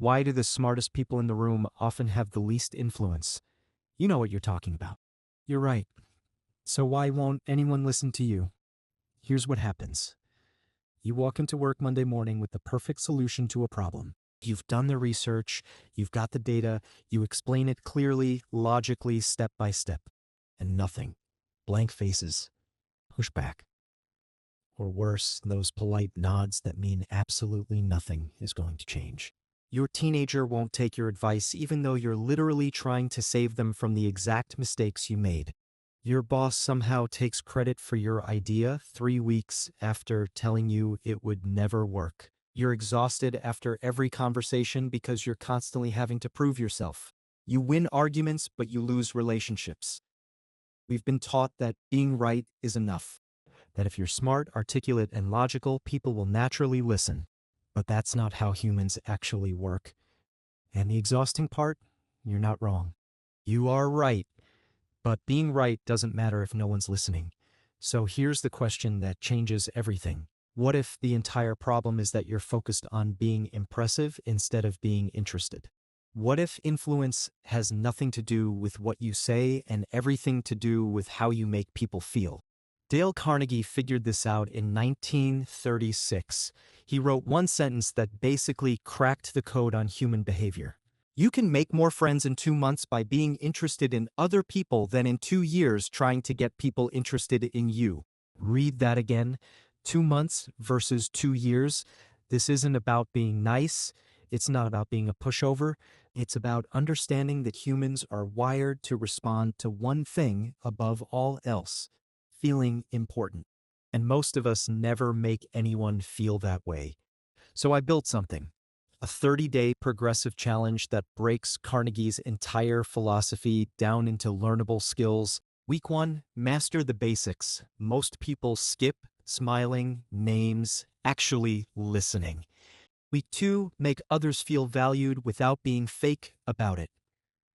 Why do the smartest people in the room often have the least influence? You know what you're talking about. You're right. So why won't anyone listen to you? Here's what happens. You walk into work Monday morning with the perfect solution to a problem. You've done the research, you've got the data, you explain it clearly, logically, step by step. And nothing. Blank faces. Pushback. Or worse, those polite nods that mean absolutely nothing is going to change. Your teenager won't take your advice even though you're literally trying to save them from the exact mistakes you made. Your boss somehow takes credit for your idea 3 weeks after telling you it would never work. You're exhausted after every conversation because you're constantly having to prove yourself. You win arguments, but you lose relationships. We've been taught that being right is enough, that if you're smart, articulate, and logical, people will naturally listen. But that's not how humans actually work. And the exhausting part? You're not wrong. You are right. But being right doesn't matter if no one's listening. So here's the question that changes everything. What if the entire problem is that you're focused on being impressive instead of being interested? What if influence has nothing to do with what you say and everything to do with how you make people feel? Dale Carnegie figured this out in 1936. He wrote one sentence that basically cracked the code on human behavior. You can make more friends in 2 months by being interested in other people than in 2 years trying to get people interested in you. Read that again. 2 months versus 2 years. This isn't about being nice. It's not about being a pushover. It's about understanding that humans are wired to respond to one thing above all else: feeling important. And most of us never make anyone feel that way. So I built something. A 30-day progressive challenge that breaks Carnegie's entire philosophy down into learnable skills. Week 1, master the basics. Most people skip smiling, names, actually listening. Week 2, make others feel valued without being fake about it.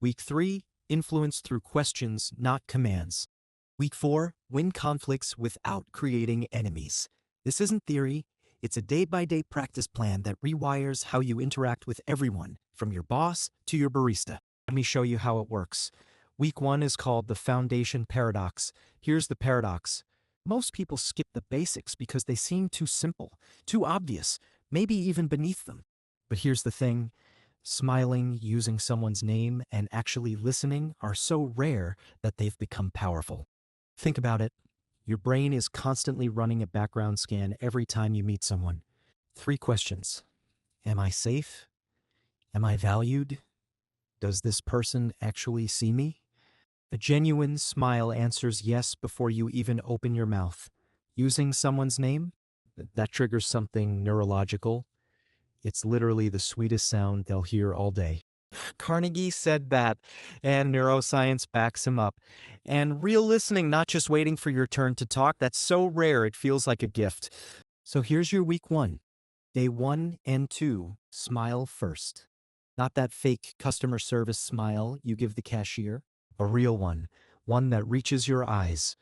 Week 3, influence through questions, not commands. Week 4, win conflicts without creating enemies. This isn't theory. It's a day-by-day practice plan that rewires how you interact with everyone, from your boss to your barista. Let me show you how it works. Week 1 is called the Foundation Paradox. Here's the paradox. Most people skip the basics because they seem too simple, too obvious, maybe even beneath them. But here's the thing. Smiling, using someone's name, and actually listening are so rare that they've become powerful. Think about it. Your brain is constantly running a background scan every time you meet someone. 3 questions. Am I safe? Am I valued? Does this person actually see me? A genuine smile answers yes before you even open your mouth. Using someone's name? That triggers something neurological. It's literally the sweetest sound they'll hear all day. Carnegie said that, and neuroscience backs him up. And real listening, not just waiting for your turn to talk, that's so rare it feels like a gift. So here's your week 1. Day 1 and 2, smile first. Not that fake customer service smile you give the cashier. A real one that reaches your eyes.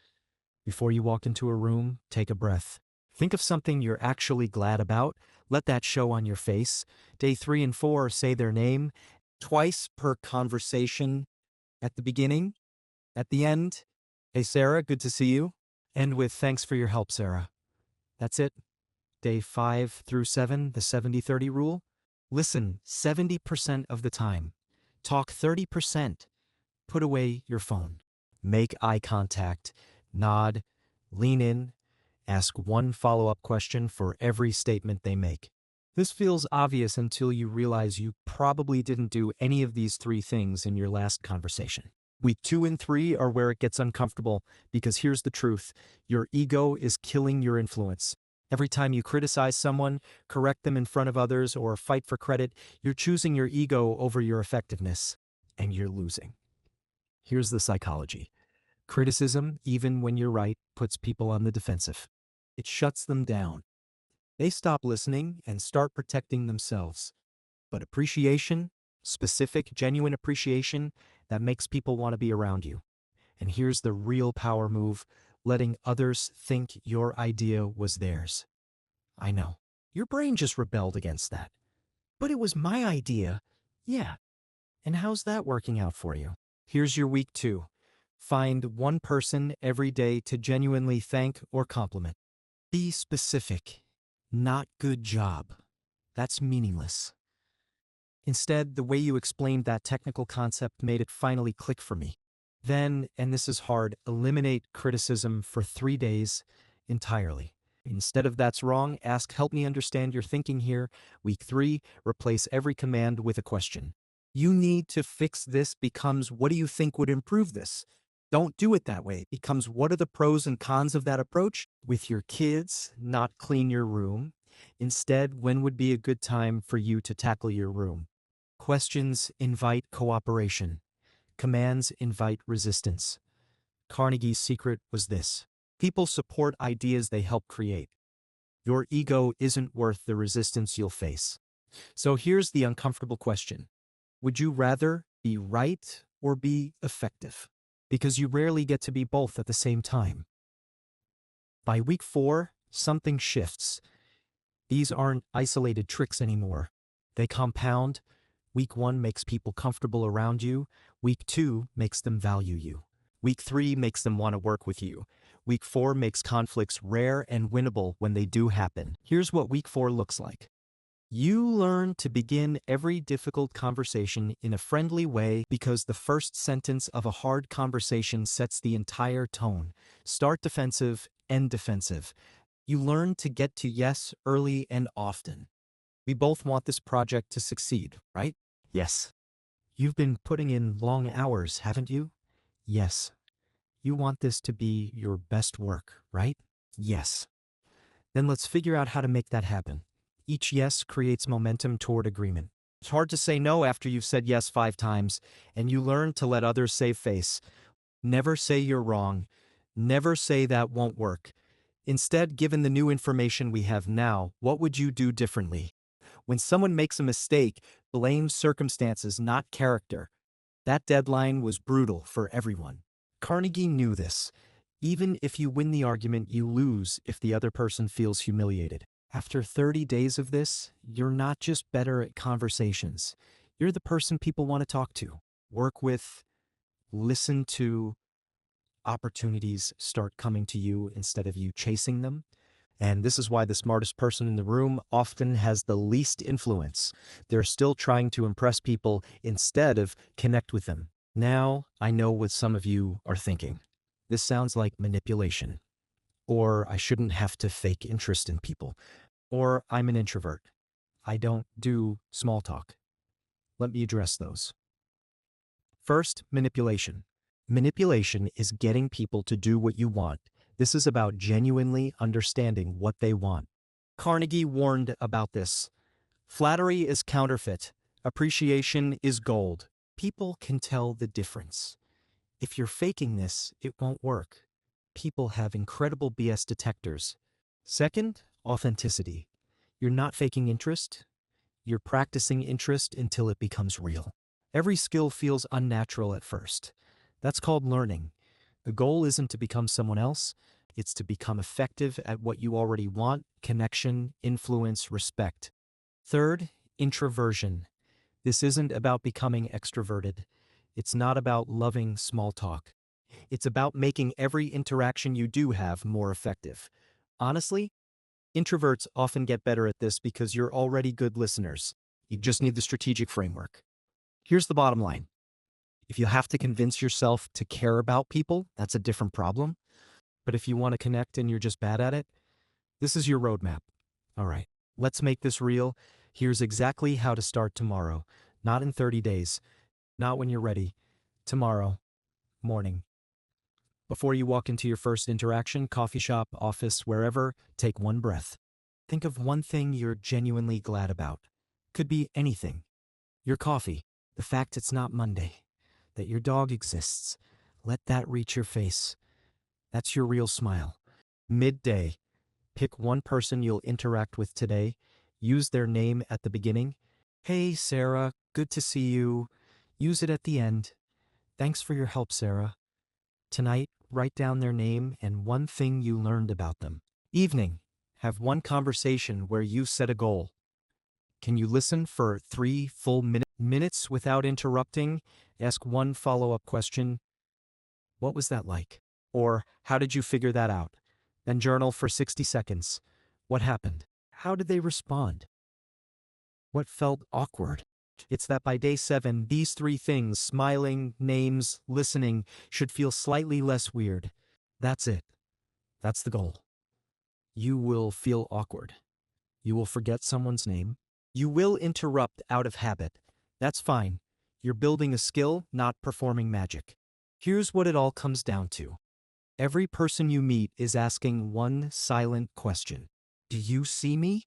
Before you walk into a room, take a breath. Think of something you're actually glad about. Let that show on your face. Day 3 and 4, say their name. Twice per conversation. At the beginning, at the end. Hey, Sarah, good to see you. End with thanks for your help, Sarah. That's it. Day 5 through 7, the 70-30 rule. Listen 70% of the time. Talk 30%. Put away your phone. Make eye contact. Nod. Lean in. Ask one follow-up question for every statement they make. This feels obvious until you realize you probably didn't do any of these 3 things in your last conversation. Week 2 and 3 are where it gets uncomfortable, because here's the truth. Your ego is killing your influence. Every time you criticize someone, correct them in front of others, or fight for credit, you're choosing your ego over your effectiveness, and you're losing. Here's the psychology. Criticism, even when you're right, puts people on the defensive. It shuts them down. They stop listening and start protecting themselves. But appreciation, specific, genuine appreciation, that makes people want to be around you. And here's the real power move: letting others think your idea was theirs. I know. Your brain just rebelled against that. But it was my idea. Yeah. And how's that working out for you? Here's your week 2. Find one person every day to genuinely thank or compliment. Be specific. Not good job. That's meaningless. Instead, the way you explained that technical concept made it finally click for me. Then, and this is hard, eliminate criticism for 3 days entirely. Instead of "that's wrong," ask "help me understand your thinking here." Week 3, replace every command with a question. "You need to fix this" becomes "what do you think would improve this?" "Don't do it that way" becomes "what are the pros and cons of that approach?" With your kids, not "clean your room." Instead, "when would be a good time for you to tackle your room?" Questions invite cooperation. Commands invite resistance. Carnegie's secret was this: people support ideas they help create. Your ego isn't worth the resistance you'll face. So here's the uncomfortable question. Would you rather be right or be effective? Because you rarely get to be both at the same time. By week 4, something shifts. These aren't isolated tricks anymore. They compound. Week 1 makes people comfortable around you. Week 2 makes them value you. Week 3 makes them want to work with you. Week 4 makes conflicts rare and winnable when they do happen. Here's what week 4 looks like. You learn to begin every difficult conversation in a friendly way because the first sentence of a hard conversation sets the entire tone. Start defensive, end defensive. You learn to get to yes early and often. We both want this project to succeed, right? Yes. You've been putting in long hours, haven't you? Yes. You want this to be your best work, right? Yes. Then let's figure out how to make that happen. Each yes creates momentum toward agreement. It's hard to say no after you've said yes 5 times, and you learn to let others save face. Never say you're wrong. Never say that won't work. Instead, given the new information we have now, what would you do differently? When someone makes a mistake, blame circumstances, not character. That deadline was brutal for everyone. Carnegie knew this. Even if you win the argument, you lose if the other person feels humiliated. After 30 days of this, you're not just better at conversations. You're the person people want to talk to, work with, listen to. Opportunities start coming to you instead of you chasing them. And this is why the smartest person in the room often has the least influence. They're still trying to impress people instead of connect with them. Now, I know what some of you are thinking. This sounds like manipulation. Or I shouldn't have to fake interest in people. Or I'm an introvert. I don't do small talk. Let me address those. First, manipulation. Manipulation is getting people to do what you want. This is about genuinely understanding what they want. Carnegie warned about this. Flattery is counterfeit. Appreciation is gold. People can tell the difference. If you're faking this, it won't work. People have incredible BS detectors. Second, authenticity. You're not faking interest. You're practicing interest until it becomes real. Every skill feels unnatural at first. That's called learning. The goal isn't to become someone else. It's to become effective at what you already want: connection, influence, respect. Third, introversion. This isn't about becoming extroverted. It's not about loving small talk. It's about making every interaction you do have more effective. Honestly, introverts often get better at this because you're already good listeners. You just need the strategic framework. Here's the bottom line. If you have to convince yourself to care about people, that's a different problem. But if you want to connect and you're just bad at it, this is your roadmap. All right, let's make this real. Here's exactly how to start tomorrow. Not in 30 days. Not when you're ready. Tomorrow morning. Before you walk into your first interaction, coffee shop, office, wherever, take one breath. Think of one thing you're genuinely glad about. Could be anything. Your coffee, the fact it's not Monday, that your dog exists. Let that reach your face. That's your real smile. Midday, pick one person you'll interact with today. Use their name at the beginning. Hey, Sarah, good to see you. Use it at the end. Thanks for your help, Sarah. Tonight, write down their name and one thing you learned about them. Evening, have one conversation where you set a goal. Can you listen for 3 full minutes without interrupting? Ask one follow-up question. What was that like? Or, how did you figure that out? Then journal for 60 seconds. What happened? How did they respond? What felt awkward? It's that by day 7, these 3 things, smiling, names, listening, should feel slightly less weird. That's it. That's the goal. You will feel awkward. You will forget someone's name. You will interrupt out of habit. That's fine. You're building a skill, not performing magic. Here's what it all comes down to. Every person you meet is asking one silent question. Do you see me?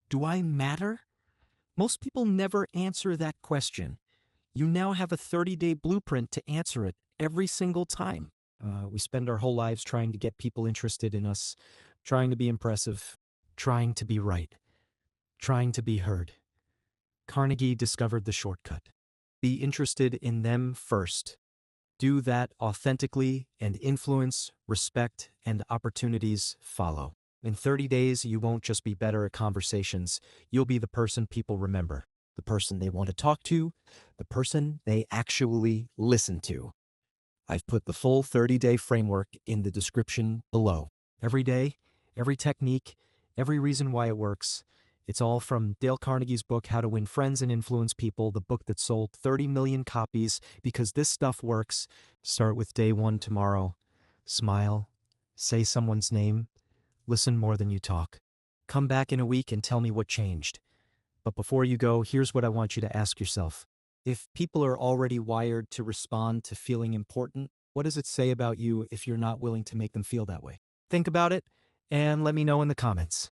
Do I matter? Most people never answer that question. You now have a 30-day blueprint to answer it every single time. We spend our whole lives trying to get people interested in us, trying to be impressive, trying to be right, trying to be heard. Carnegie discovered the shortcut. Be interested in them first. Do that authentically, and influence, respect, and opportunities follow. In 30 days, you won't just be better at conversations, you'll be the person people remember, the person they want to talk to, the person they actually listen to. I've put the full 30-day framework in the description below. Every day, every technique, every reason why it works. It's all from Dale Carnegie's book, How to Win Friends and Influence People, the book that sold 30 million copies, because this stuff works. Start with day 1 tomorrow. Smile. Say someone's name. Listen more than you talk. Come back in a week and tell me what changed. But before you go, here's what I want you to ask yourself. If people are already wired to respond to feeling important, what does it say about you if you're not willing to make them feel that way? Think about it and let me know in the comments.